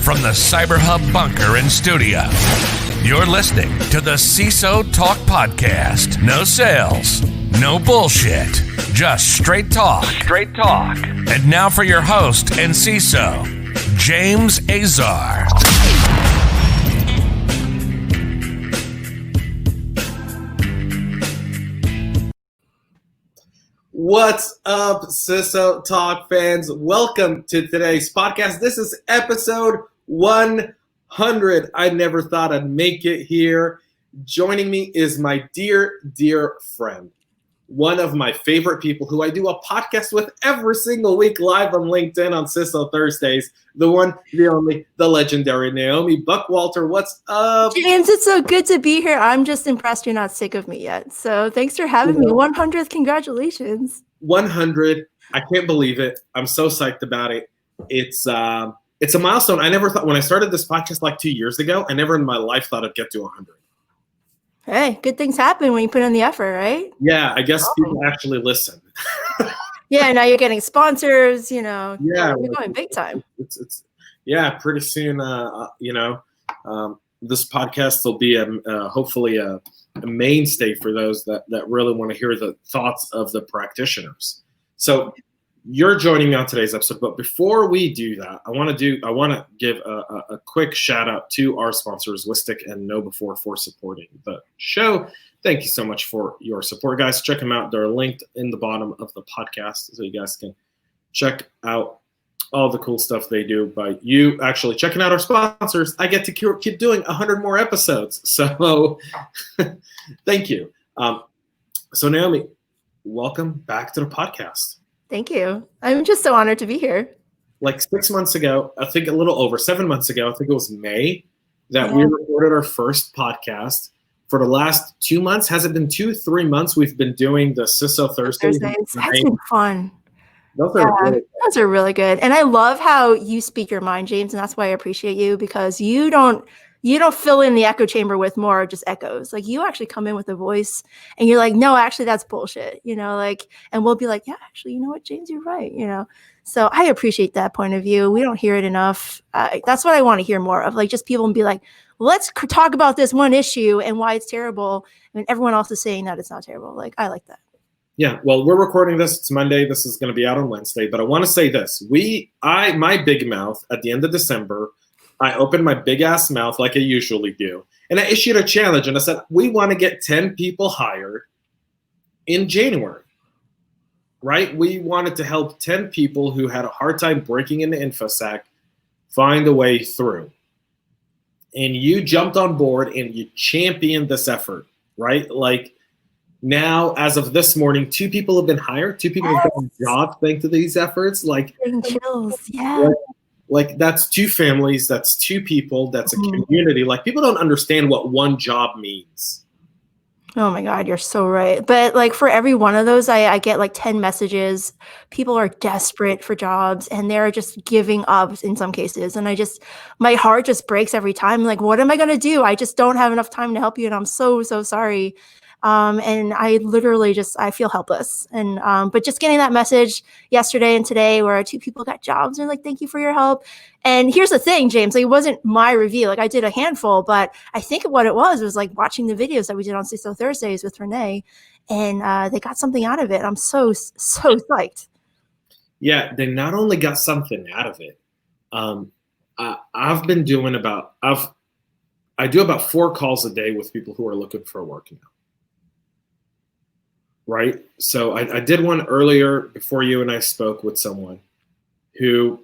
from the CyberHub bunker and studio. You're listening to the CISO Talk podcast. No sales, no bullshit, just straight talk. Straight talk. And now for your host and CISO, James Azar. What's up, CISO Talk fans? Welcome to today's podcast. This is episode 100. I never thought I'd make it here. Joining me is my dear, dear friend, one of my favorite people who I do a podcast with every single week live on LinkedIn on CISO Thursdays. The one, the only, the legendary Naomi Buckwalter. What's up? James, it's so good to be here. I'm just impressed you're not sick of me yet. So thanks for having me. 100th, congratulations. 100. I can't believe it. I'm so psyched about it. It's a milestone. I never thought, when I started this podcast like 2 years ago, I never in my life thought I'd get to 100. Hey, good things happen when you put in the effort, right? Yeah, I guess people actually listen. Yeah, now you're getting sponsors, Yeah, you're going big time. It's pretty soon, this podcast will be hopefully a mainstay for those that really want to hear the thoughts of the practitioners. So you're joining me on today's episode, but before we do that, I want to give a quick shout out to our sponsors, Wistic and KnowBe4, for supporting the show. Thank you so much for your support, guys. Check them out. They're linked in the bottom of the podcast, so you guys can check out all the cool stuff they do. By you actually checking out our sponsors, I get to keep doing 100 more episodes. So thank you. So Naomi, welcome back to the podcast. Thank you. I'm just so honored to be here. Like 6 months ago, I think a little over 7 months ago, I think it was May, that we recorded our first podcast. For the last 2 months, has it been 2-3 months? We've been doing the CISO Thursdays. That's been fun. Those are really good. And I love how you speak your mind, James, and that's why I appreciate you, because you don't fill in the echo chamber with more just echoes. Like, you actually come in with a voice and you're like, no, actually that's bullshit, and we'll be like, yeah, actually, you know what, James, you're right, So I appreciate that point of view. We don't hear it enough. That's what I want to hear more of, like, just people and be like, let's talk about this one issue and why it's terrible. I mean, everyone else is saying that it's not terrible. Like, I like that. Yeah, well, we're recording this. It's Monday. This is going to be out on Wednesday. But I want to say this. My big mouth at the end of December, I opened my big ass mouth like I usually do. And I issued a challenge. And I said, we want to get 10 people hired in January, right? We wanted to help 10 people who had a hard time breaking into infosec find a way through. And you jumped on board and you championed this effort, right? Like, now, as of this morning, 2 people have been hired. 2 people have gotten jobs thanks to these efforts. Like, chills, yeah. Like that's 2 families. That's 2 people. That's a community. Like, people don't understand what one job means. Oh my God, you're so right. But like, for every one of those, I get like 10 messages. People are desperate for jobs and they're just giving up in some cases. And my heart just breaks every time. Like, what am I going to do? I just don't have enough time to help you. And I'm so, so sorry. And I literally I feel helpless. And, but just getting that message yesterday and today where 2 people got jobs and like, thank you for your help. And here's the thing, James, like, it wasn't my review. Like, I did a handful, but I think what it was like watching the videos that we did on CISO Thursdays with Renee, and they got something out of it. I'm so psyched. Yeah. They not only got something out of it. I've been doing I do about 4 calls a day with people who are looking for work now. Right. So I did one earlier before you and I spoke with someone who,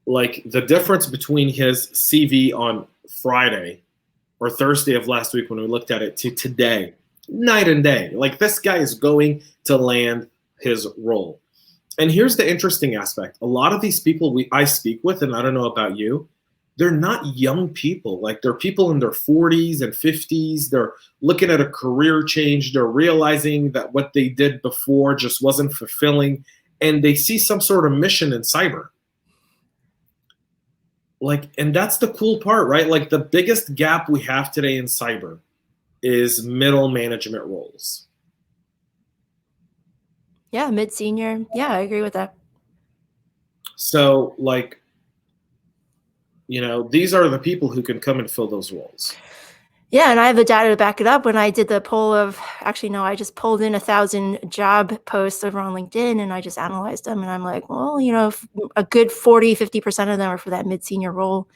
like, the difference between his CV on Friday or Thursday of last week when we looked at it to today, night and day. Like, this guy is going to land his role. And here's the interesting aspect. A lot of these people I speak with, and I don't know about you, they're not young people. Like, they're people in their 40s and 50s. They're looking at a career change. They're realizing that what they did before just wasn't fulfilling. And they see some sort of mission in cyber. Like, and that's the cool part, right? Like, the biggest gap we have today in cyber is middle management roles. Yeah, mid-senior. Yeah, I agree with that. So, like, these are the people who can come and fill those roles. Yeah, and I have the data to back it up. When I did the poll I just pulled in 1,000 job posts over on LinkedIn and I just analyzed them. And I'm like, well, a good 40-50% of them are for that mid-senior role.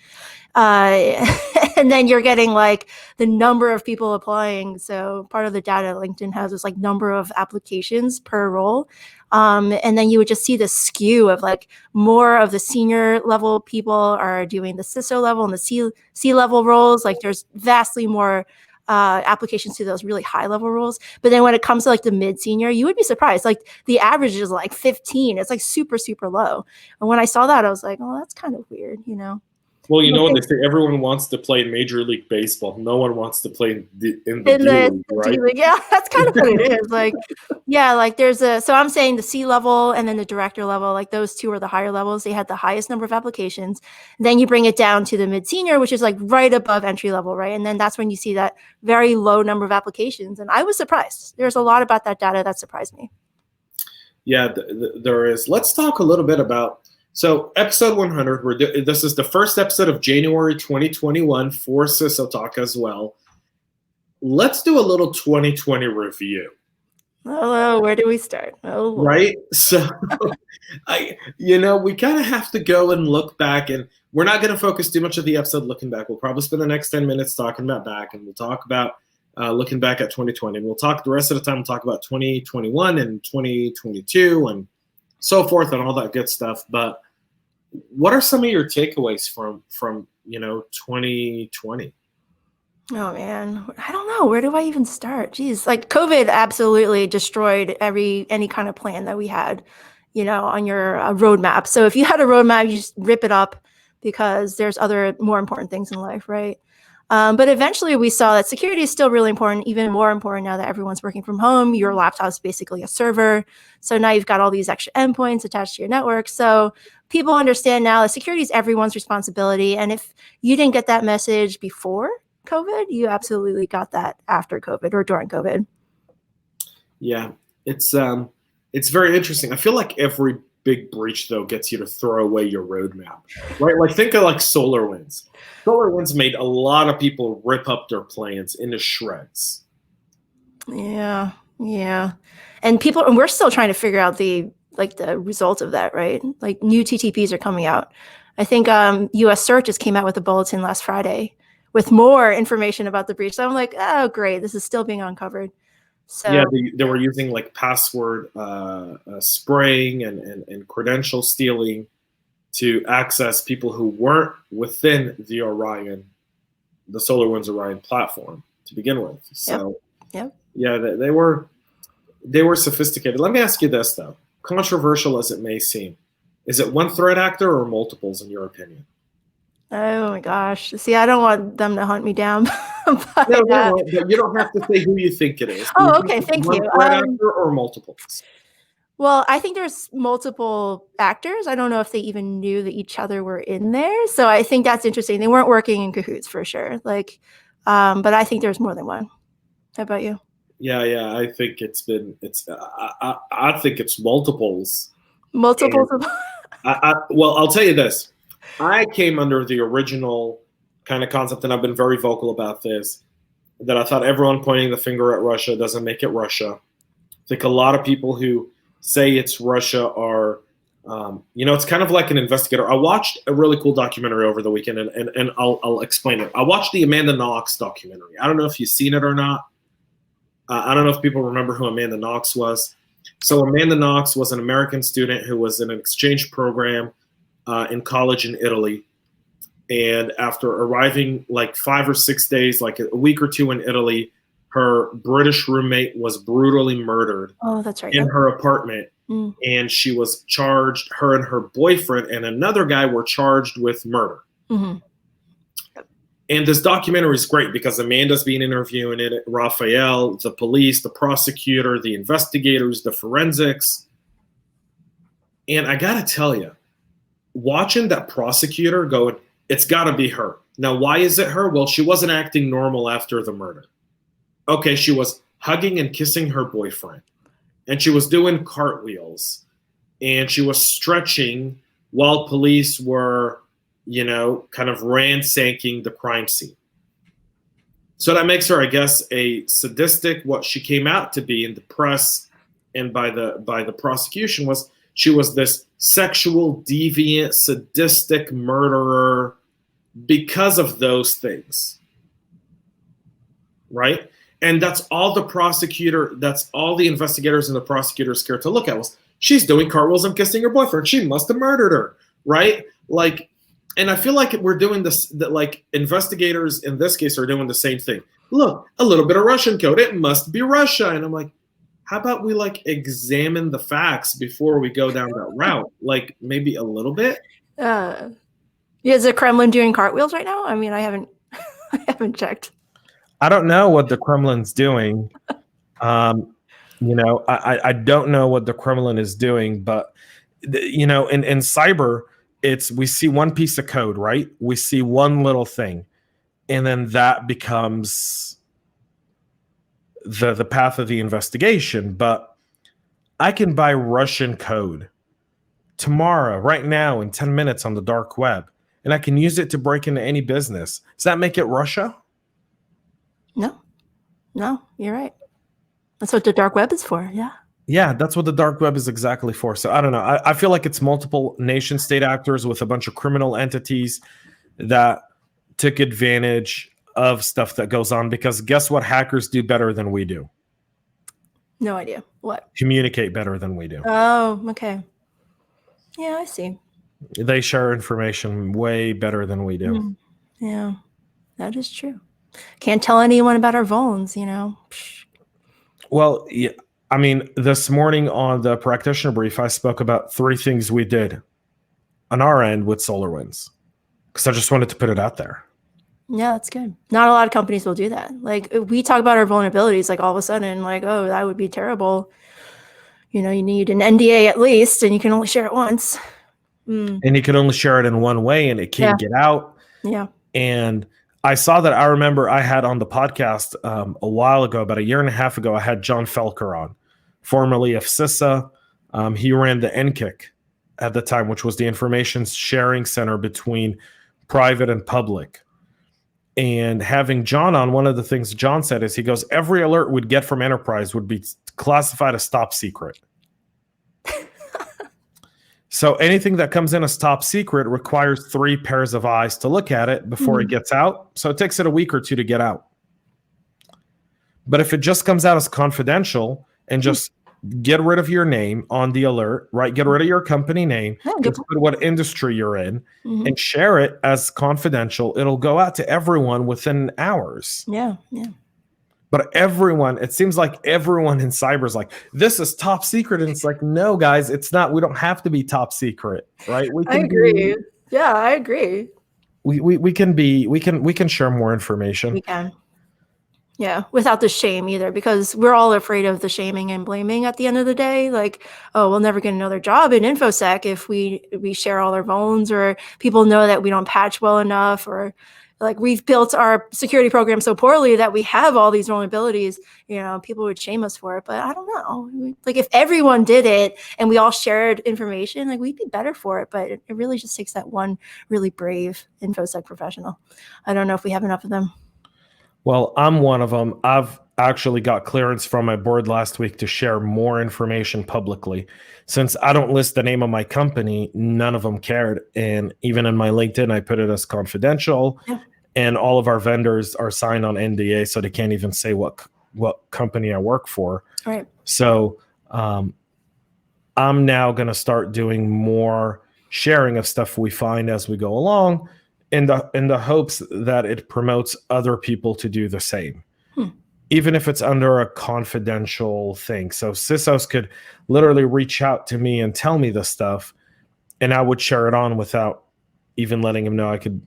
And then you're getting like the number of people applying. So part of the data LinkedIn has is like number of applications per role. And then you would just see the skew of like more of the senior level people are doing the CISO level and the C level roles. Like there's vastly more applications to those really high level roles. But then when it comes to like the mid senior, you would be surprised. Like the average is like 15. It's like super, super low. And when I saw that, I was like, oh, that's kind of weird, Well, what they say, everyone wants to play in Major League Baseball. No one wants to play in the D-League, right? D-League. Yeah, that's kind of what it is. Like, yeah, like so I'm saying the C level and then the director level, like those two are the higher levels. They had the highest number of applications. Then you bring it down to the mid-senior, which is like right above entry level, right? And then that's when you see that very low number of applications. And I was surprised. There's a lot about that data that surprised me. Yeah, there is. Let's talk a little bit about So episode 100, this is the first episode of January 2021 for CISO Talk as well. Let's do a little 2020 review. Hello, where do we start? Oh, right? So, we kind of have to go and look back, and we're not going to focus too much of the episode looking back. We'll probably spend the next 10 minutes talking about back, and we'll talk about looking back at 2020. And we'll talk the rest of the time, we'll talk about 2021 and 2022 and so forth and all that good stuff. But what are some of your takeaways from 2020? Oh man, I don't know. Where do I even start? Geez, like COVID absolutely destroyed any kind of plan that we had, on your roadmap. So if you had a roadmap, you just rip it up because there's other more important things in life, right? But eventually we saw that security is still really important, even more important now that everyone's working from home. Your laptop is basically a server. So now you've got all these extra endpoints attached to your network. So people understand now that security is everyone's responsibility. And if you didn't get that message before COVID, you absolutely got that after COVID or during COVID. Yeah, it's very interesting. I feel like every big breach, though, gets you to throw away your roadmap, right? Like think of like SolarWinds. SolarWinds made a lot of people rip up their plans into shreds. Yeah. And we're still trying to figure out the result of that, right? Like new TTPs are coming out. I think US CERT just came out with a bulletin last Friday with more information about the breach. So I'm like, oh, great. This is still being uncovered. So yeah, they were using like password spraying and credential stealing to access people who weren't within the SolarWinds Orion platform to begin with. So yep. Yeah, they were sophisticated. Let me ask you this though, controversial as it may seem, is it one threat actor or multiples in your opinion? Oh my gosh. See, I don't want them to hunt me down. But you don't have to say who you think it is. Oh, okay. Thank you. One threat actor or multiples? Well, I think there's multiple actors. I don't know if they even knew that each other were in there. So I think that's interesting. They weren't working in cahoots for sure. But I think there's more than one. How about you? Yeah. I think I think it's multiples. Multiples. Well, I'll tell you this. I came under the original kind of concept, and I've been very vocal about this, that I thought everyone pointing the finger at Russia doesn't make it Russia. I think a lot of people who say it's Russia are, it's kind of like an investigator. I watched a really cool documentary over the weekend, and I'll explain it. I watched the Amanda Knox documentary. I don't know if you've seen it or not. I don't know if people remember who Amanda Knox was. So Amanda Knox was an American student who was in an exchange program in college in Italy. And after arriving like 5 or 6 days, like a week or two in Italy, her British roommate was brutally murdered. Oh, that's right. In her apartment. Mm. And she was charged, her and her boyfriend and another guy were charged with murder. Mm-hmm. And this documentary is great because Amanda's being interviewing it, Raphael, the police, the prosecutor, the investigators, the forensics. And I got to tell you, watching that prosecutor going, it's got to be her. Now, why is it her? Well, she wasn't acting normal after the murder. Okay, she was hugging and kissing her boyfriend. And she was doing cartwheels. And she was stretching while police were kind of ransacking the crime scene. So that makes her, I guess, a sadistic. What she came out to be in the press and by the prosecution was she was this sexual deviant, sadistic murderer because of those things, right? And that's all that's all the investigators and the prosecutors scared to look at was she's doing cartwheels and kissing her boyfriend. She must have murdered her, right? Like, and I feel like we're doing this, that like investigators in this case are doing the same thing. Look, a little bit of Russian code. It must be Russia. And I'm like, how about we like examine the facts before we go down that route? Like maybe a little bit. Is the Kremlin doing cartwheels right now? I mean, I haven't checked. I don't know what the Kremlin's doing. I don't know what the Kremlin is doing, but in cyber, we see one piece of code, right? We see one little thing, and then that becomes the path of the investigation. But I can buy Russian code tomorrow, right now, in 10 minutes on the dark web, and I can use it to break into any business. Does that make it Russia? No, you're right. That's what the dark web is for. Yeah, that's what the dark web is exactly for. So I don't know. I feel like it's multiple nation state actors with a bunch of criminal entities that took advantage of stuff that goes on, because guess what hackers do better than we do? No idea. What? Communicate better than we do. Oh, okay. Yeah, I see. They share information way better than we do. Yeah, that is true. Can't tell anyone about our vulns, Well, yeah, I mean, this morning on the practitioner brief, I spoke about 3 things we did on our end with SolarWinds, because I just wanted to put it out there. Yeah, that's good. Not a lot of companies will do that. Like, if we talk about our vulnerabilities, like all of a sudden, like, oh, that would be terrible. You need an NDA at least, and you can only share it once. And you can only share it in one way, and it can't get out. Yeah. And I saw that. I remember I had on the podcast a while ago, about a year and a half ago, I had John Felker on, formerly of CISA. He ran the NKIC at the time, which was the information sharing center between private and public. And having John on, one of the things John said is, he goes, every alert we'd get from enterprise would be classified as top secret. So anything that comes in as top secret requires 3 pairs of eyes to look at it before it gets out. So it takes it a week or 2 to get out. But if it just comes out as confidential and just get rid of your name on the alert, right? Get rid of your company name, just put what industry you're in, and share it as confidential. It'll go out to everyone within hours. Yeah. But it seems like everyone in cyber is like, this is top secret. And it's like, no, guys, it's not. We don't have to be top secret, right? I agree. Yeah, I agree. We can share more information. We can. Yeah, without the shame either, because we're all afraid of the shaming and blaming at the end of the day. Like, oh, we'll never get another job in infosec if we share all our vulns, or people know that we don't patch well enough, or like we've built our security program so poorly that we have all these vulnerabilities. People would shame us for it, but I don't know. Like, if everyone did it and we all shared information, like, we'd be better for it. But it really just takes that one really brave infosec professional. I don't know if we have enough of them. Well, I'm one of them. I've actually got clearance from my board last week to share more information publicly. Since I don't list the name of my company, none of them cared. And even in my LinkedIn, I put it as confidential. Yeah. And all of our vendors are signed on NDA, so they can't even say what company I work for. Right. So I'm now going to start doing more sharing of stuff we find as we go along, in the hopes that it promotes other people to do the same, even if it's under a confidential thing. So CISOs could literally reach out to me and tell me this stuff, and I would share it on without even letting them know. I could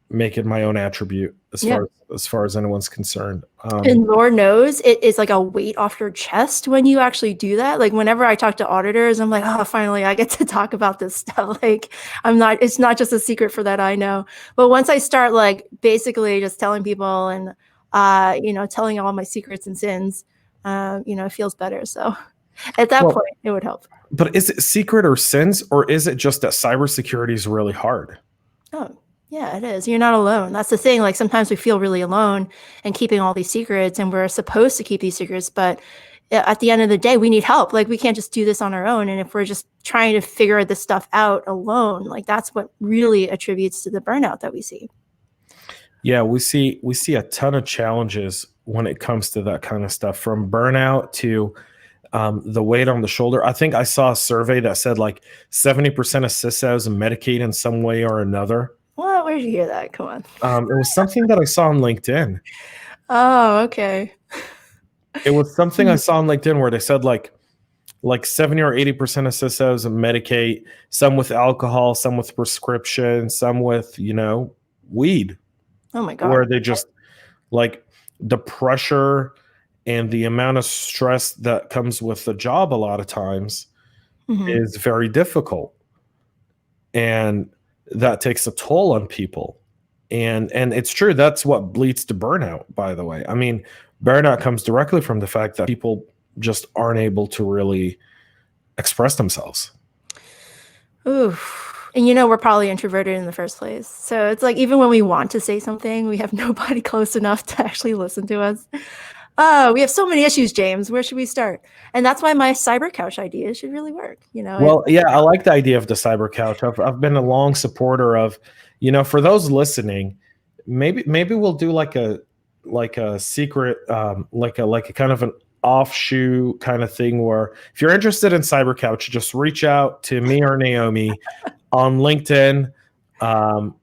make it my own attribute as far as anyone's concerned. And Lord knows it is like a weight off your chest when you actually do that. Like, whenever I talk to auditors, I'm like, oh, finally I get to talk about this stuff. Like, it's not just a secret for that I know. But once I start like basically just telling people and, telling all my secrets and sins, it feels better. So at that point it would help. But is it secret or sins, or is it just that cybersecurity is really hard? Oh, Yeah, it is. You're not alone. That's the thing. Like sometimes we feel really alone and keeping all these secrets, and we're supposed to keep these secrets, but at the end of the day, we need help. Like we can't just do this on our own. And if we're just trying to figure this stuff out alone, like that's what really attributes to the burnout that we see. Yeah, we see a ton of challenges when it comes to that kind of stuff, from burnout to the weight on the shoulder. I think I saw a survey that said like 70% of CISOs medicate in some way or another. What? Where did you hear that? Come on. It was something that I saw on LinkedIn. Oh, okay. It was something I saw on LinkedIn where they said like 70 or 80% of CISOs medicate, some with alcohol, some with prescription, some with, weed. Oh my God. Where they just like the pressure and the amount of stress that comes with the job a lot of times is very difficult. And that takes a toll on people. And it's true. That's what leads to burnout, by the way. I mean, burnout comes directly from the fact that people just aren't able to really express themselves. Ooh. And we're probably introverted in the first place. So it's like even when we want to say something, we have nobody close enough to actually listen to us. We have so many issues, James. Where should we start? And that's why my cyber couch idea should really work. Well, yeah, I like the idea of the cyber couch. I've been a long supporter of, for those listening, maybe we'll do like a secret, like a kind of an offshoot kind of thing where if you're interested in cyber couch, just reach out to me or Naomi on LinkedIn, or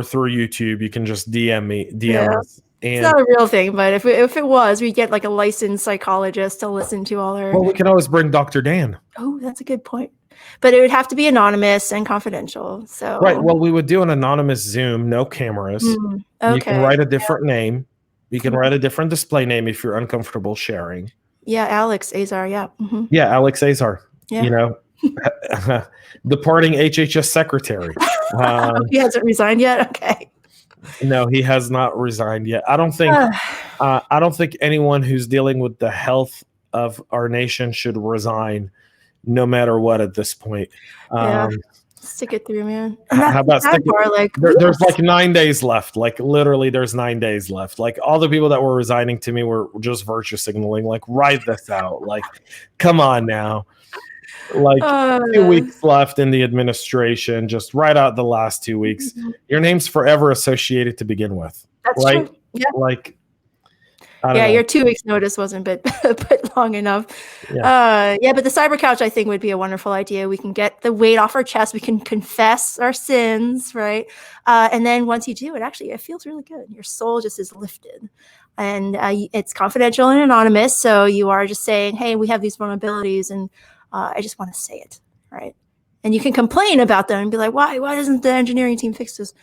through YouTube. You can just DM us. And it's not a real thing, but if it was, we'd get like a licensed psychologist to listen to all our. Well, we can always bring Dr. Dan. Oh, that's a good point. But it would have to be anonymous and confidential. So right. Well, we would do an anonymous Zoom, no cameras. Okay. You can write a different name. You can write a different display name if you're uncomfortable sharing. Yeah, Alex Azar. Yeah. Yeah, Alex Azar. Yeah. Departing HHS secretary. He hasn't resigned yet. Okay. No, he has not resigned yet. I don't think anyone who's dealing with the health of our nation should resign, no matter what. At this point, stick it through, man. How about there's like 9 days left? Like literally, there's 9 days left. Like all the people that were resigning to me were just virtue signaling. Like write this out. Like, come on now. Like 2 weeks left in the administration. Just write out the last 2 weeks. Your name's forever associated to begin with. That's right? true. Yeah. Like, I don't know. Your 2 weeks notice wasn't but long enough. Yeah. But the cyber couch I think would be a wonderful idea. We can get the weight off our chest. We can confess our sins, right? And then once you do it, actually, it feels really good. Your soul just is lifted. And it's confidential and anonymous. So you are just saying, hey, we have these vulnerabilities and I just want to say it, right? And you can complain about them and be like, why doesn't the engineering team fix this?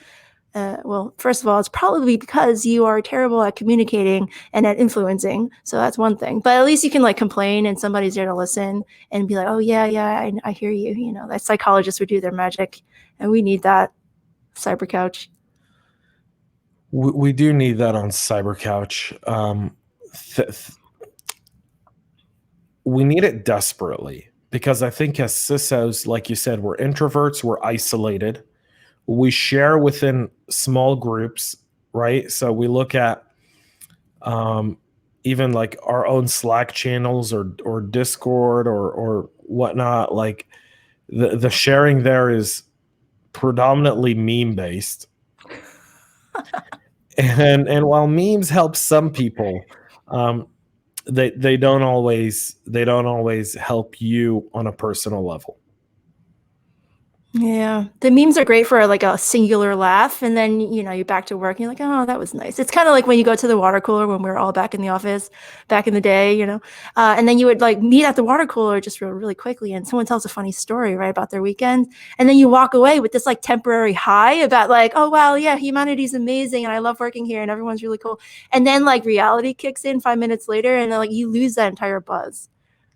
Well, first of all, it's probably because you are terrible at communicating and at influencing. So that's one thing. But at least you can like complain and somebody's there to listen and be like, oh, yeah, I hear you. That psychologists would do their magic. And we need that cyber couch. We do need that on cyber couch. We need it desperately. Because I think as CISOs, like you said, we're introverts, we're isolated. We share within small groups, right? So we look at even like our own Slack channels or Discord or whatnot. Like the sharing there is predominantly meme based. and while memes help some people, they don't always help you on a personal level. Yeah, the memes are great for like a singular laugh, and then you're back to work and you're like, oh, that was nice. It's kind of like when you go to the water cooler when we were all back in the office back in the day, and then you would like meet at the water cooler just really quickly, and someone tells a funny story right about their weekend, and then you walk away with this like temporary high about like, oh wow, yeah, humanity's amazing and I love working here and everyone's really cool, and then like reality kicks in 5 minutes later and then like you lose that entire buzz.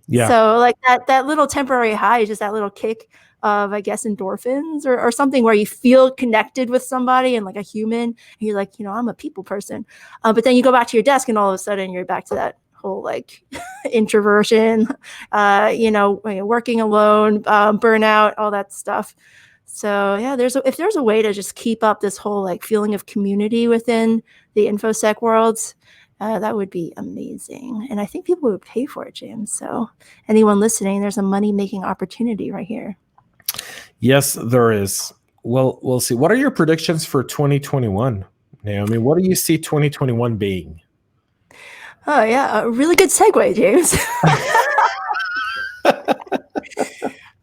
Yeah. So like that little temporary high is just that little kick of, I guess, endorphins or something where you feel connected with somebody and like a human. And you're like, I'm a people person. But then you go back to your desk and all of a sudden you're back to that whole like introversion, working alone, burnout, all that stuff. So yeah, if there's a way to just keep up this whole like feeling of community within the infosec worlds, that would be amazing. And I think people would pay for it, James. So anyone listening, there's a money-making opportunity right here. Yes, there is. Well, we'll see. What are your predictions for 2021, Naomi? What do you see 2021 being? Oh yeah, a really good segue, James.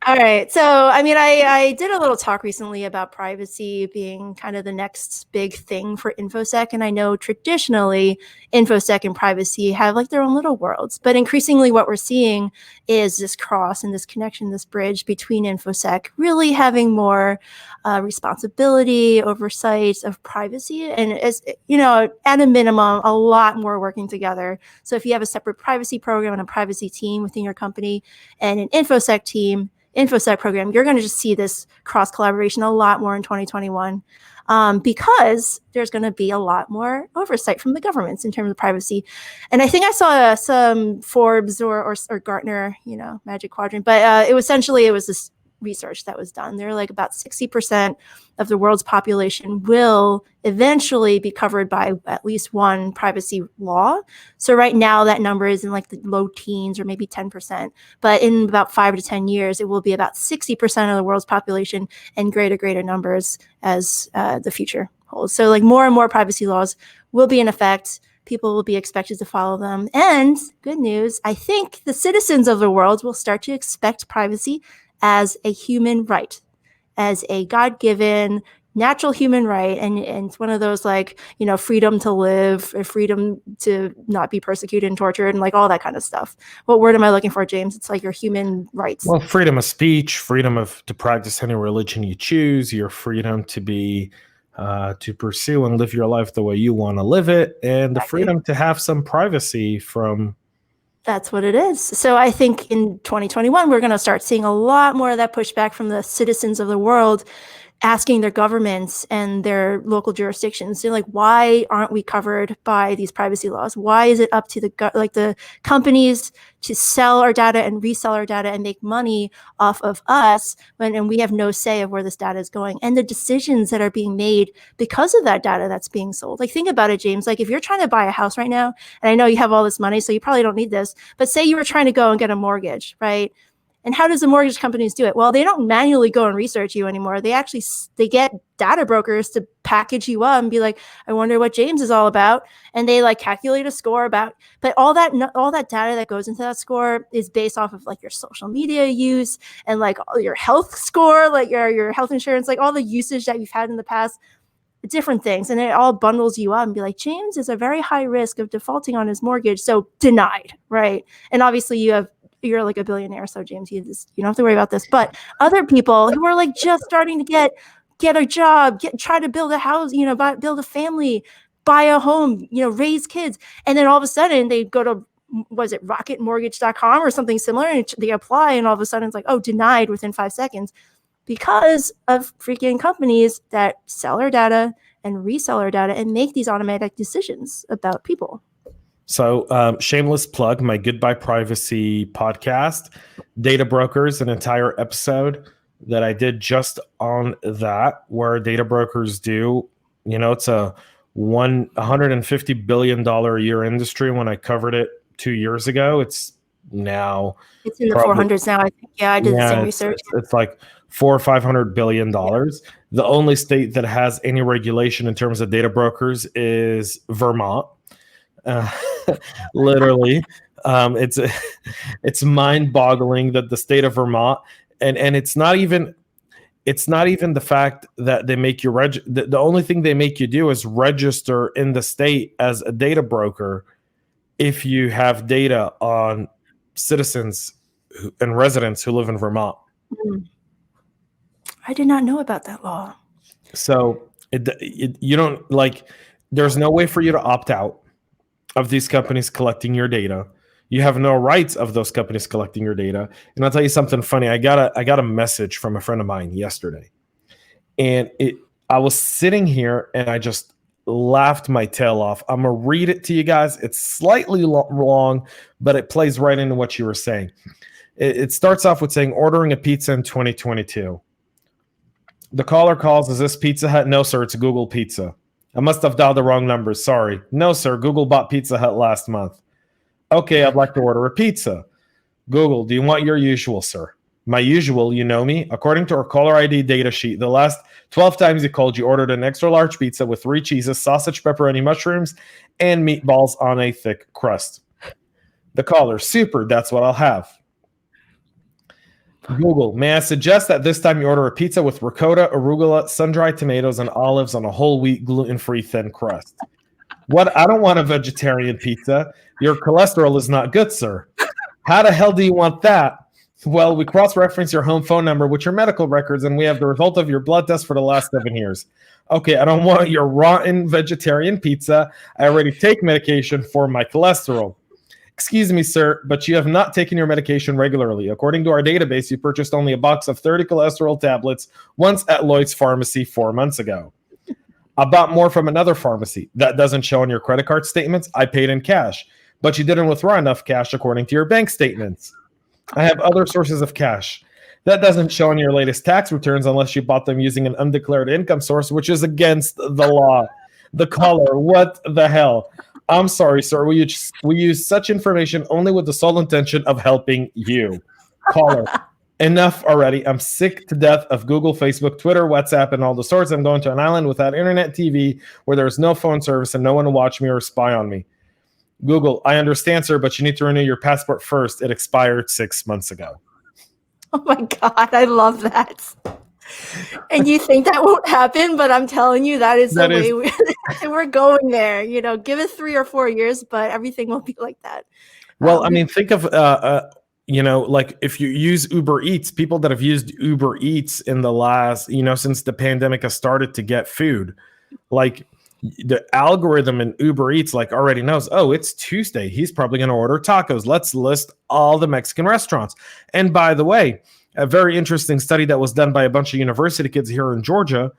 All right. So, I mean, I did a little talk recently about privacy being kind of the next big thing for InfoSec. And I know traditionally InfoSec and privacy have like their own little worlds. But increasingly what we're seeing is this cross and this connection, this bridge between InfoSec really having more responsibility, oversight of privacy. And as you know, at a minimum, a lot more working together. So if you have a separate privacy program and a privacy team within your company and an InfoSec team, InfoSec program, you're going to just see this cross collaboration a lot more in 2021 because there's going to be a lot more oversight from the governments in terms of privacy. And I think I saw some Forbes or Gartner, Magic Quadrant, but it was this research that was done. They're like about 60% of the world's population will eventually be covered by at least one privacy law. So right now that number is in like the low teens or maybe 10%, but in about 5 to 10 years, it will be about 60% of the world's population and greater numbers as the future holds. So like more and more privacy laws will be in effect. People will be expected to follow them. And good news, I think the citizens of the world will start to expect privacy as a human right, as a God-given natural human right. And it's one of those like, freedom to live, or freedom to not be persecuted and tortured and like all that kind of stuff. What word am I looking for, James? It's like your human rights. Well, freedom of speech, freedom to practice any religion you choose, your freedom to be to pursue and live your life the way you want to live it, and the freedom to have some privacy from. That's what it is. So I think in 2021, we're going to start seeing a lot more of that pushback from the citizens of the world, asking their governments and their local jurisdictions, like, why aren't we covered by these privacy laws? Why is it up to the companies to sell our data and resell our data and make money off of us and we have no say of where this data is going and the decisions that are being made because of that data that's being sold? Like, think about it, James. Like, if you're trying to buy a house right now, and I know you have all this money, so you probably don't need this, but say you were trying to go and get a mortgage, right? And how does the mortgage companies do it? Well, they don't manually go and research you anymore. They get data brokers to package you up and be like, I wonder what James is all about. And they like calculate a score but all that data that goes into that score is based off of like your social media use and like your health score, like your health insurance, like all the usage that you've had in the past, different things. And it all bundles you up and be like, James is a very high risk of defaulting on his mortgage. So denied, right? And obviously you're like a billionaire, so James, you don't have to worry about this. But other people who are like just starting to get a job, try to build a house, build a family, buy a home, raise kids, and then all of a sudden they go to rocketmortgage.com or something similar, and they apply, and all of a sudden it's like, oh, denied within 5 seconds because of freaking companies that sell our data and resell our data and make these automatic decisions about people. So shameless plug, my Goodbye Privacy podcast, Data Brokers, an entire episode that I did just on that, where data brokers do, it's a $150 billion a year industry. When I covered it 2 years ago, it's in the 400s now, I think. Yeah, I did the same research. It's like $400 or $500 billion. Yeah. The only state that has any regulation in terms of data brokers is Vermont. Literally, it's mind-boggling that the state of Vermont, and it's not even the fact that they make you the only thing they make you do is register in the state as a data broker if you have data on citizens and residents who live in Vermont. I did not know about that law. So you don't there's no way for you to opt out of these companies collecting your data. You have no rights of those companies collecting your data. And I'll tell you something funny. I got a message from a friend of mine yesterday, and I was sitting here and I just laughed my tail off. I'm gonna read it to you guys. It's slightly long, but it plays right into what you were saying. It starts off with saying, ordering a pizza in 2022. The caller calls. Is this Pizza Hut? No, sir. It's Google Pizza. I must have dialed the wrong number. Sorry. No, sir. Google bought Pizza Hut last month. Okay, I'd like to order a pizza. Google, do you want your usual, sir? My usual, you know me. According to our caller ID data sheet, the last 12 times you called, you ordered an extra large pizza with 3 cheeses, sausage, pepperoni, mushrooms, and meatballs on a thick crust. The caller, super, that's what I'll have. Google, may I suggest that this time you order a pizza with ricotta, arugula, sun-dried tomatoes, and olives on a whole wheat, gluten-free thin crust? What? I don't want a vegetarian pizza. Your cholesterol is not good, sir. How the hell do you want that? Well, we cross-reference your home phone number with your medical records, and we have the result of your blood test for the last 7 years. Okay, I don't want your rotten vegetarian pizza. I already take medication for my cholesterol. Excuse me, sir, but you have not taken your medication regularly. According to our database, you purchased only a box of 30 cholesterol tablets once at Lloyd's Pharmacy 4 months ago. I bought more from another pharmacy. That doesn't show on your credit card statements. I paid in cash, but you didn't withdraw enough cash according to your bank statements. I have other sources of cash. That doesn't show on your latest tax returns unless you bought them using an undeclared income source, which is against the law. The caller, what the hell? I'm sorry, sir. We use such information only with the sole intention of helping you. Caller, enough already. I'm sick to death of Google, Facebook, Twitter, WhatsApp, and all the sorts. I'm going to an island without internet, TV, where there's no phone service and no one to watch me or spy on me. Google, I understand, sir, but you need to renew your passport first. It expired 6 months ago. Oh my God, I love that. And you think that won't happen, but I'm telling you, that is the way we're going there. You know, give it 3 or 4 years, but everything will be like that. Well, I mean, think of, you know, like if you use Uber Eats, people that have used Uber Eats in the last, you know, since the pandemic has started to get food, like the algorithm in Uber Eats like already knows, oh, it's Tuesday. He's probably going to order tacos. Let's list all the Mexican restaurants. And by the way, a very interesting study that was done by a bunch of university kids here in Georgia,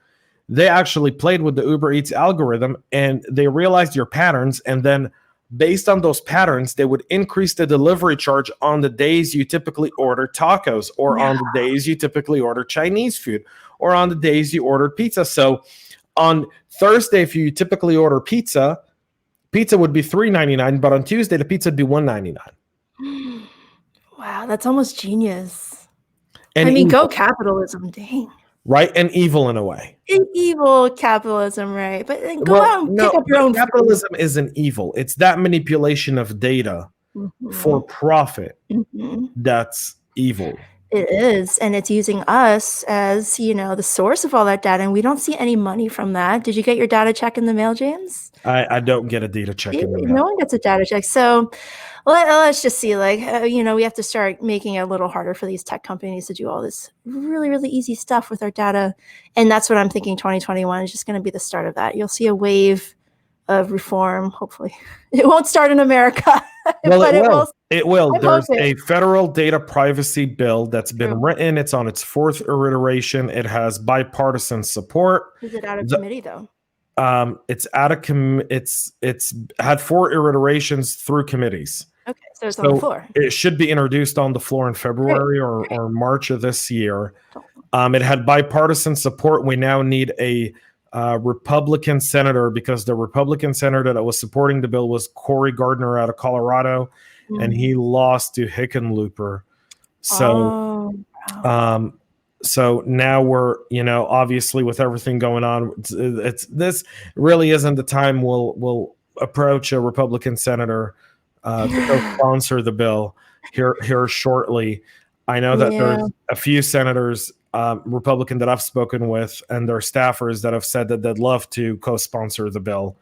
they actually played with the Uber Eats algorithm and they realized your patterns. And then based on those patterns, they would increase the delivery charge on the days you typically order tacos or on the days you typically order Chinese food or on the days you ordered pizza. So on Thursday, if you typically order pizza would be $3.99, but on Tuesday, the pizza would be $1.99. Wow, that's almost genius. And I mean, go capitalism, dang. Right? And evil in a way. Evil capitalism, right? But then go out and pick up your own capitalism food. Isn't evil. It's that manipulation of data for profit that's evil. It is, and it's using us as, you know, the source of all that data, and we don't see any money from that. Did you get your data check in the mail, James? I don't get a data check in the mail. No one gets a data check. So let's just see, like, you know, we have to start making it a little harder for these tech companies to do all this really, really easy stuff with our data. And that's what I'm thinking 2021 is just going to be the start of that. You'll see a wave of reform, hopefully. It won't start in America. Well, but it will. There's a federal data privacy bill that's been written. It's on its 4th iteration. It has bipartisan support. Is it out of committee though? It's out of it's had 4 iterations through committees. Okay, so it's on the floor. It should be introduced on the floor in February or March of this year. It had bipartisan support. We now need a Republican senator because the Republican senator that was supporting the bill was Cory Gardner out of Colorado, and he lost to Hickenlooper. So, so now we're, you know, obviously with everything going on, it's this really isn't the time we'll approach a Republican senator to co-sponsor the bill here shortly. I know that there's a few senators, Republican, that I've spoken with and their staffers that have said that they'd love to co-sponsor the bill.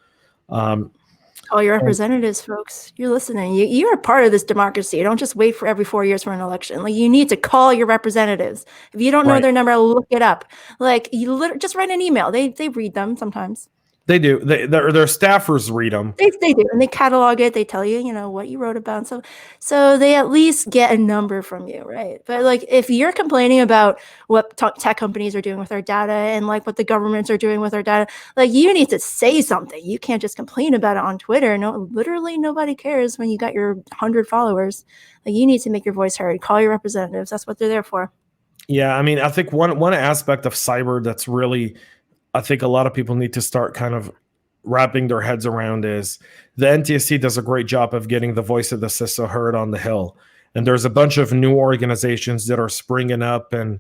All your representatives, folks, you're listening. You're a part of this democracy. You don't just wait for every 4 years for an election. Like, you need to call your representatives. If you don't know their number, look it up. Like, you just write an email. They read them sometimes. They do. Their staffers read them. They do, and they catalog it. They tell you, you know, what you wrote about. So they at least get a number from you, right? But like, if you're complaining about what tech companies are doing with our data and like what the governments are doing with our data, like, you need to say something. You can't just complain about it on Twitter. No, literally nobody cares when you got your 100 followers. Like, you need to make your voice heard. Call your representatives. That's what they're there for. Yeah, I mean, I think one aspect of cyber that's really, I think a lot of people need to start kind of wrapping their heads around is the NTSC does a great job of getting the voice of the CISO heard on the Hill. And there's a bunch of new organizations that are springing up and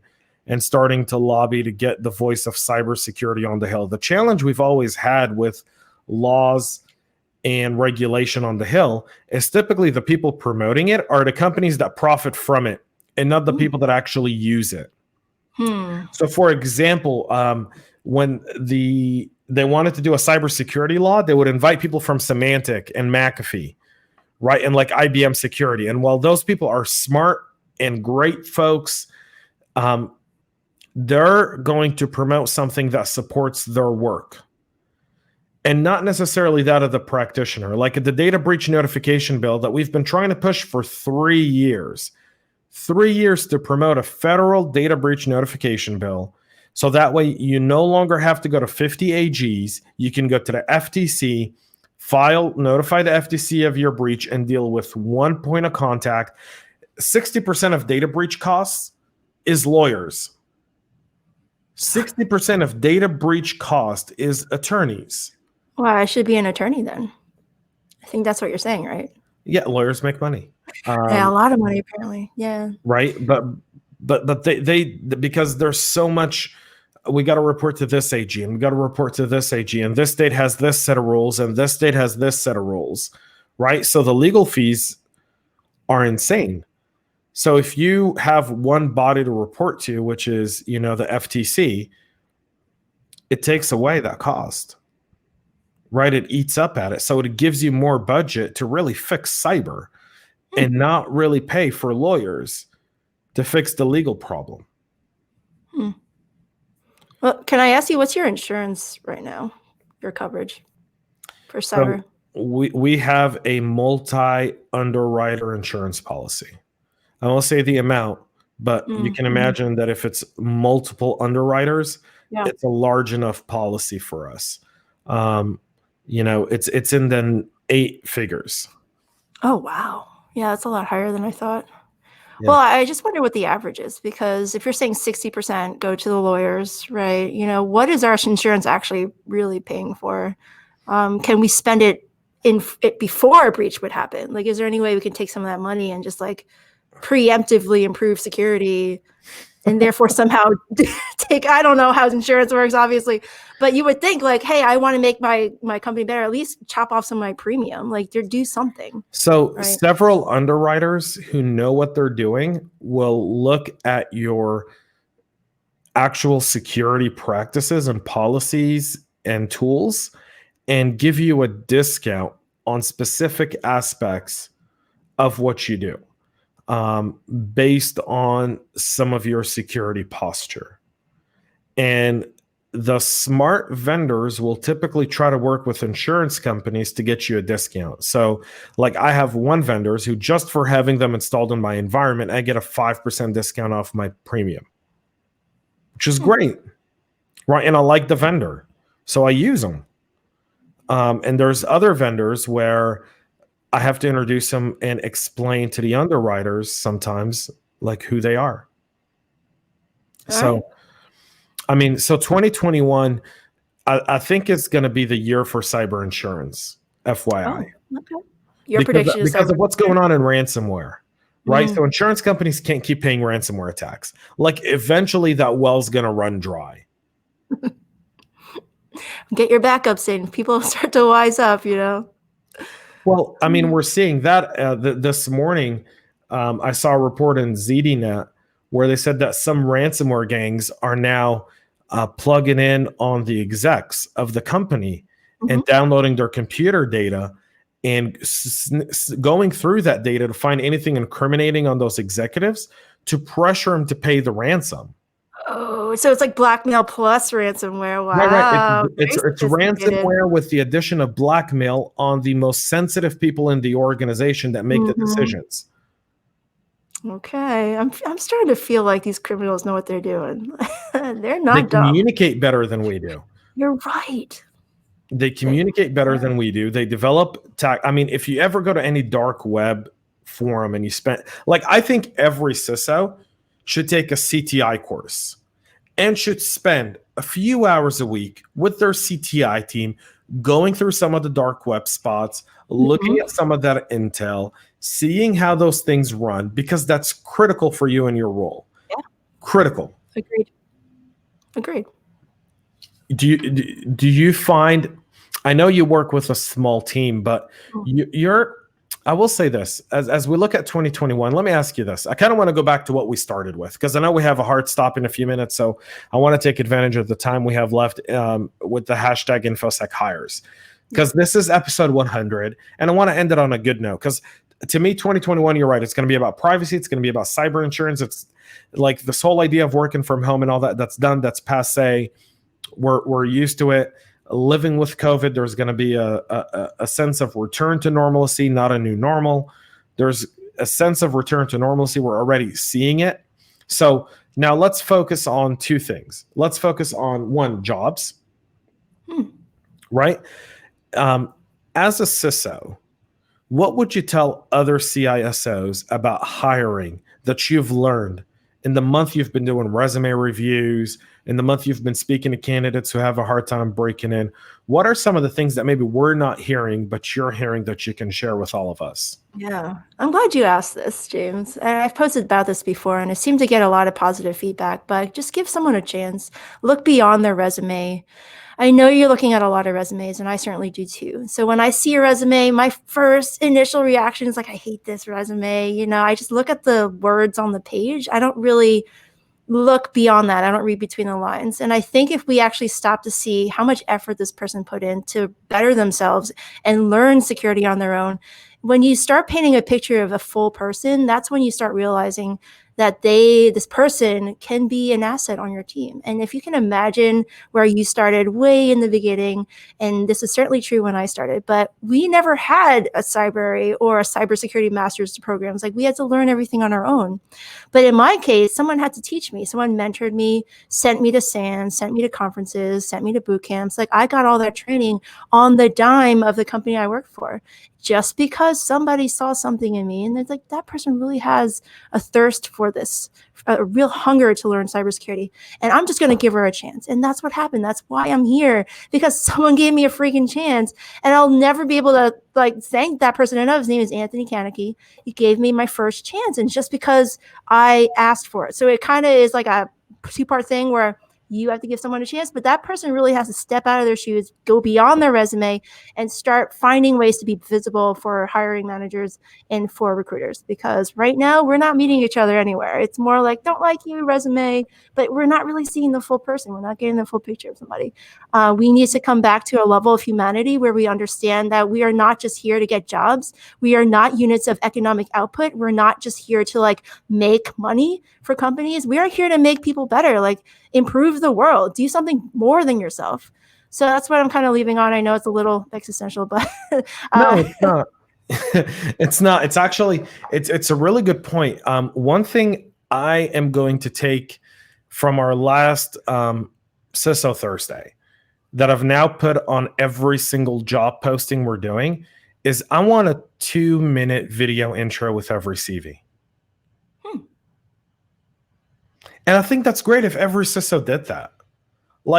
starting to lobby to get the voice of cybersecurity on the Hill. The challenge we've always had with laws and regulation on the Hill is typically the people promoting it are the companies that profit from it and not the people that actually use it. So, for example, when they wanted to do a cybersecurity law, they would invite people from Symantec and McAfee, right? And like IBM Security. And while those people are smart and great folks, they're going to promote something that supports their work and not necessarily that of the practitioner. Like the data breach notification bill that we've been trying to push for 3 years. 3 years to promote a federal data breach notification bill. So that way you no longer have to go to 50 AGs. You can go to the FTC, notify the FTC of your breach and deal with one point of contact. 60% of data breach costs is lawyers. 60% of data breach cost is attorneys. Well, I should be an attorney then. I think that's what you're saying, right? Yeah, lawyers make money. Yeah, a lot of money apparently. Yeah. Right, but they because there's so much. We got to report to this AG, and we got to report to this AG, and this state has this set of rules, and this state has this set of rules, right? So the legal fees are insane. So if you have one body to report to, which is the FTC, it takes away that cost. Right, it eats up at it. So it gives you more budget to really fix cyber and not really pay for lawyers to fix the legal problem. Well, can I ask you, what's your insurance right now? Your coverage for cyber? So we have a multi-underwriter insurance policy. I won't say the amount, but you can imagine that if it's multiple underwriters, it's a large enough policy for us. It's in the 8 figures. Oh, wow. Yeah, that's a lot higher than I thought. Yeah. Well, I just wonder what the average is, because if you're saying 60% go to the lawyers, right? What is our insurance actually really paying for? Can we spend it before a breach would happen? Like, is there any way we can take some of that money and just like preemptively improve security and therefore somehow I don't know how insurance works, obviously, but you would think like, hey, I want to make my company better, at least chop off some of my premium, like do something. So right? Several underwriters who know what they're doing will look at your actual security practices and policies and tools and give you a discount on specific aspects of what you do. Based on some of your security posture. And the smart vendors will typically try to work with insurance companies to get you a discount. So like I have one vendors who just for having them installed in my environment, I get a 5% discount off my premium, which is great, right? And I like the vendor, so I use them. And there's other vendors where I have to introduce them and explain to the underwriters sometimes like who they are. So 2021, I think it's going to be the year for cyber insurance, FYI. Oh, okay. Your prediction is because of what's going on in ransomware, right? So insurance companies can't keep paying ransomware attacks. Like eventually that well's going to run dry. Get your backups in. People start to wise up, Well, I mean, we're seeing that this morning. I saw a report in ZDNet where they said that some ransomware gangs are now plugging in on the execs of the company and downloading their computer data and going through that data to find anything incriminating on those executives to pressure them to pay the ransom. Oh, so it's like blackmail plus ransomware. Wow. Right. It's ransomware with the addition of blackmail on the most sensitive people in the organization that make the decisions. Okay. I'm starting to feel like these criminals know what they're doing. They're not dumb. They communicate better than we do. You're right. They communicate better than we do. They develop if you ever go to any dark web forum and you spend I think every CISO should take a CTI course and should spend a few hours a week with their CTI team going through some of the dark web spots, looking at some of that intel, seeing how those things run, because that's critical for you in your role. Yeah. Critical. Agreed. Do you find, I know you work with a small team, but I will say this, as we look at 2021, let me ask you this. I kind of want to go back to what we started with, because I know we have a hard stop in a few minutes, so I want to take advantage of the time we have left with the hashtag infosec hires, because this is episode 100, and I want to end it on a good note, because to me, 2021, you're right, it's going to be about privacy, it's going to be about cyber insurance, it's like this whole idea of working from home and all that, that's done, that's passe. We're used to it. Living with COVID, there's going to be a sense of return to normalcy, not a new normal. There's a sense of return to normalcy. We're already seeing it. So now let's focus on two things. Let's focus on one, jobs, right? As a CISO, what would you tell other CISOs about hiring that you've learned in the month you've been doing resume reviews, in the month you've been speaking to candidates who have a hard time breaking in? What are some of the things that maybe we're not hearing, but you're hearing that you can share with all of us? Yeah, I'm glad you asked this, James. And I've posted about this before, and I seem to get a lot of positive feedback, but just give someone a chance. Look beyond their resume. I know you're looking at a lot of resumes, and I certainly do too. So when I see a resume, my first initial reaction is like, I hate this resume. You know, I just look at the words on the page. I don't really look beyond that. I don't read between the lines. And I think if we actually stop to see how much effort this person put in to better themselves and learn security on their own, when you start painting a picture of a full person, that's when you start realizing that this person can be an asset on your team. And if you can imagine where you started way in the beginning, and this is certainly true when I started, but we never had a cyber or a cybersecurity master's programs. Like, we had to learn everything on our own. But in my case, someone had to teach me. Someone mentored me, sent me to SANS, sent me to conferences, sent me to boot camps. Like, I got all that training on the dime of the company I worked for, just because somebody saw something in me and it's like, that person really has a thirst for this, a real hunger to learn cybersecurity, and I'm just going to give her a chance. And that's what happened. That's why I'm here, because someone gave me a freaking chance, and I'll never be able to thank that person enough. His name is Anthony Kaneki. He gave me my first chance, and just because I asked for it. So it kind of is like a two-part thing where you have to give someone a chance, but that person really has to step out of their shoes, go beyond their resume, and start finding ways to be visible for hiring managers and for recruiters. Because right now, we're not meeting each other anywhere. It's more like, don't like you, resume, but we're not really seeing the full person. We're not getting the full picture of somebody. We need to come back to a level of humanity where we understand that we are not just here to get jobs. We are not units of economic output. We're not just here to make money for companies. We are here to make people better, improve the world, do something more than yourself. So that's what I'm kind of leaving on. I know it's a little existential, but no, it's not. It's not. It's actually, it's a really good point. One thing I am going to take from our last CISO Thursday that I've now put on every single job posting we're doing is I want a 2-minute video intro with every CV. And I think that's great if every CISO did that.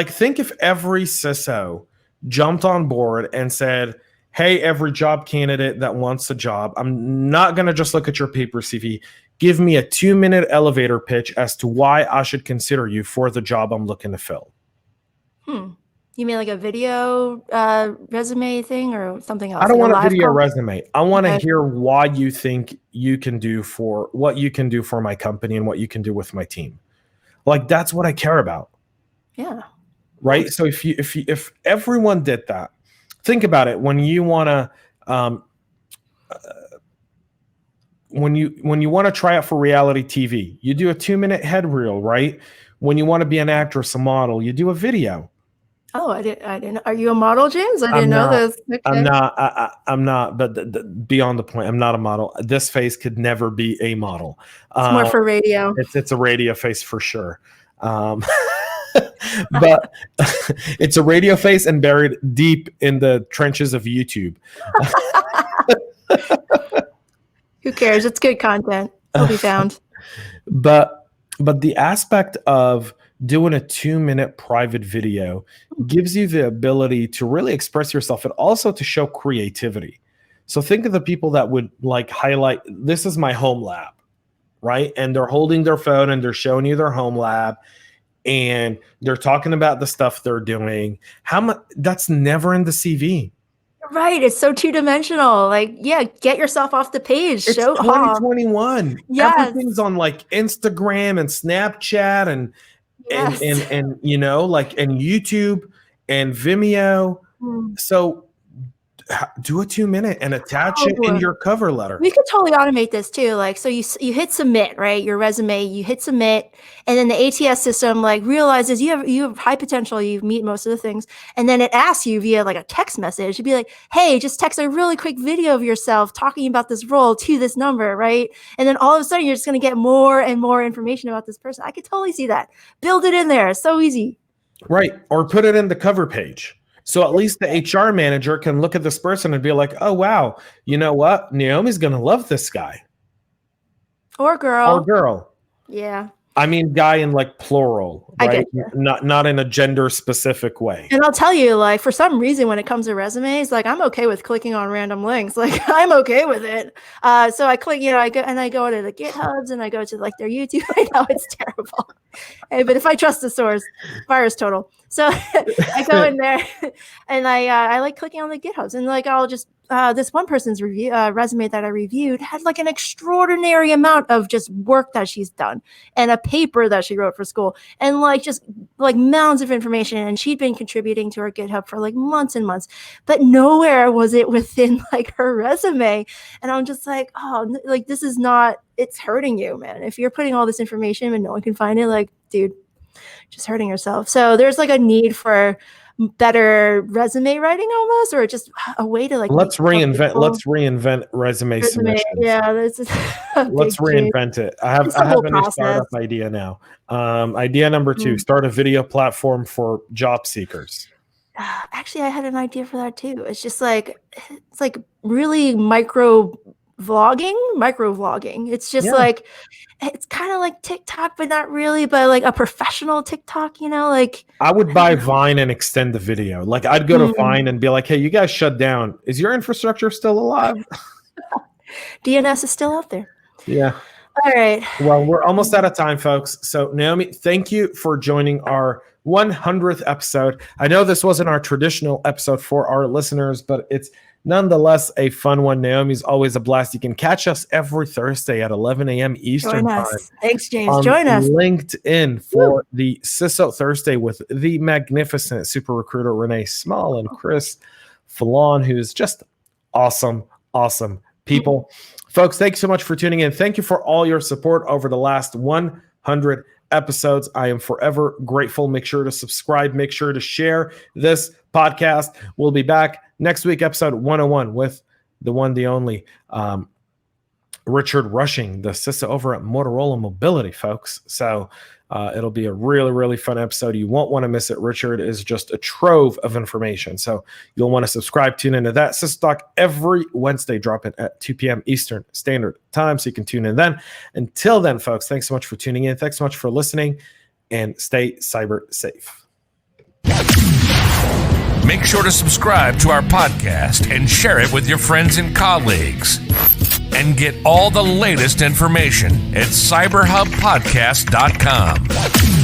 Think if every CISO jumped on board and said, hey, every job candidate that wants a job, I'm not going to just look at your paper CV. Give me a 2-minute elevator pitch as to why I should consider you for the job I'm looking to fill. You mean like a video resume thing or something else? I don't want a video resume. I want to hear why you think you can do for what you can do for my company and what you can do with my team. That's what I care about. Yeah. Right. So if everyone did that, think about it. When you want to, when you want to try out for reality TV, you do a 2-minute head reel, right? When you want to be an actress, a model, you do a video. Oh, I didn't. Are you a model, James? I didn't know this. Okay. I'm not. But beyond the point, I'm not a model. This face could never be a model. It's more for radio. It's a radio face for sure. But it's a radio face and buried deep in the trenches of YouTube. Who cares? It's good content. It'll be found. But But the aspect of doing a 2-minute private video gives you the ability to really express yourself and also to show creativity. So think of the people that would like highlight, this is my home lab, right? And they're holding their phone and they're showing you their home lab and they're talking about the stuff they're doing. How much that's never in the CV. Right. It's so two-dimensional. Like, yeah, get yourself off the page. It's Show 2021. Yes. Everything's on like Instagram and Snapchat and Yes. and you know, like, and YouTube and Vimeo. So do a 2-minute and attach it in your cover letter. We could totally automate this too. Like, so you hit submit, right? Your resume, you hit submit, and then the ATS system like realizes you have high potential. You meet most of the things, and then it asks you via like a text message. It'd be like, hey, just text a really quick video of yourself talking about this role to this number, right? And then all of a sudden, you're just going to get more and more information about this person. I could totally see that. Build it in there. It's so easy. Right, or put it in the cover page. So at least the HR manager can look at this person and be like, oh, wow, you know what? Naomi's going to love this guy. Or girl. Or girl. Yeah. I mean, guy in like plural, right? I get you. Not in a gender specific way. And I'll tell you, like, for some reason, when it comes to resumes, like, I'm okay with clicking on random links. Like, I'm okay with it. So I click, I go to the GitHubs and I go to like their YouTube. I know it's terrible. Hey, but if I trust the source, virus total. So I go in there and I like clicking on the GitHubs and like I'll just this one person's resume that I reviewed had like an extraordinary amount of just work that she's done and a paper that she wrote for school and like just like mounds of information, and she'd been contributing to her GitHub for like months and months, but nowhere was it within like her resume. And I'm just like, oh, like this is not, it's hurting you, man. If you're putting all this information and no one can find it, like, dude, just hurting yourself. So there's like a need for better resume writing almost, or just a way to like let's reinvent resume submissions. Yeah, this is let's reinvent it. I have a new startup idea now. Idea number 2, start a video platform for job seekers. Actually, I had an idea for that too. It's just like, it's like really micro vlogging. It's just like, it's kind of like TikTok, but not really, but like a professional TikTok, like I would buy Vine and extend the video. Like I'd go to Vine and be like, hey, you guys shut down. Is your infrastructure still alive? DNS is still out there. Yeah. All right. Well, we're almost out of time, folks. So Naomi, thank you for joining our 100th episode. I know this wasn't our traditional episode for our listeners, but it's nonetheless a fun one. Naomi's always a blast. You can catch us every Thursday at 11 a.m. Eastern time. Thanks, James. Join us. LinkedIn for the CISO Thursday with the magnificent super recruiter Renee Small and Chris Fallon, who's just awesome people. Folks, thanks so much for tuning in. Thank you for all your support over the last 100 episodes. I am forever grateful. Make sure to subscribe. Make sure to share this podcast. We'll be back next week, episode 101, with the one, the only Richard Rushing, the CISO over at Motorola Mobility, folks. So it'll be a really, really fun episode. You won't want to miss it. Richard is just a trove of information. So you'll want to subscribe, tune into that. CISO Talk every Wednesday, drop it at 2 p.m. Eastern Standard Time, so you can tune in then. Until then, folks, thanks so much for tuning in. Thanks so much for listening, and stay cyber safe. Make sure to subscribe to our podcast and share it with your friends and colleagues. And get all the latest information at cyberhubpodcast.com.